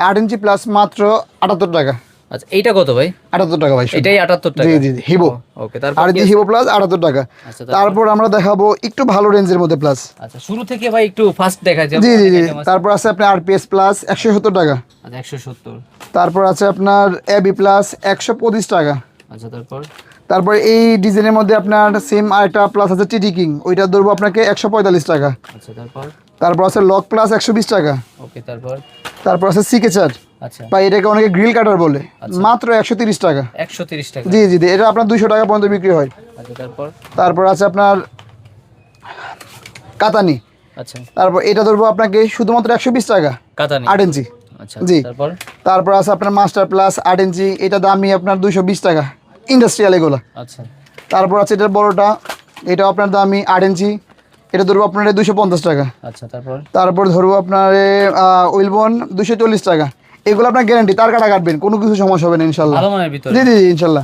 8 ইঞ্চি plus মাত্র 78 টাকা। আচ্ছা এইটা কত ভাই? 78 টাকা ভাই, এটাই 78 টাকা। জি জি জি, হিবো। ওকে, তারপর আর জি হিবো প্লাস 78 টাকা। আচ্ছা তারপর আমরা দেখাবো একটু ভালো রেঞ্জের মধ্যে প্লাস। আচ্ছা শুরু থেকে ভাই একটু ফাস্ট দেখা যায়। জি জি জি, তারপর আছে আপনার আরপিএস প্লাস 170 টাকা। আচ্ছা 170। তারপর আছে আপনার এবি প্লাস 125 টাকা। আচ্ছা তারপর এই ডিজাইনের মধ্যে আপনার সেম আরেকটা প্লাস আছে টিটি কিং, ওইটা ধরবো আপনাকে 145 টাকা। আচ্ছা তারপর আছে লক প্লাস 120 টাকা। ওকে, তারপর আছে সিকেচার, আচ্ছা বা এটাকে অনেকে গ্রিল কাটার বলে, মাত্র 130 টাকা। 130 টাকা। জি জি জি, এটা আপনার 200 টাকা পর্যন্ত বিক্রি হয়। আচ্ছা তারপর আছে আপনার কাতানি। আচ্ছা তারপর এটা ধরবো আপনাকে শুধুমাত্র 120 টাকা, কাতানি 8 ইঞ্চি। আচ্ছা জি। তারপর আছে আপনার মাস্টার প্লাস 8 ইঞ্চি, এটা দামি আপনার 220 টাকা, ইন্ডাস্ট্রিয়াল এগুলো। আচ্ছা তারপর আছে এটার বড়টা, এটা আপনার দামি 8 ইঞ্চি, এটা ধরবো আপনার 250 টাকা। আচ্ছা তারপর ধরবো আপনার উইলবন 240 টাকা। এগুলো আপনার গ্যারান্টি, তার কাটা কাটবেন, কোনো কিছু সমস্যা হবে না ইনশাল্লাহ। ভালো মানের ভিতরে। জি জি জি, ইনশাল্লাহ।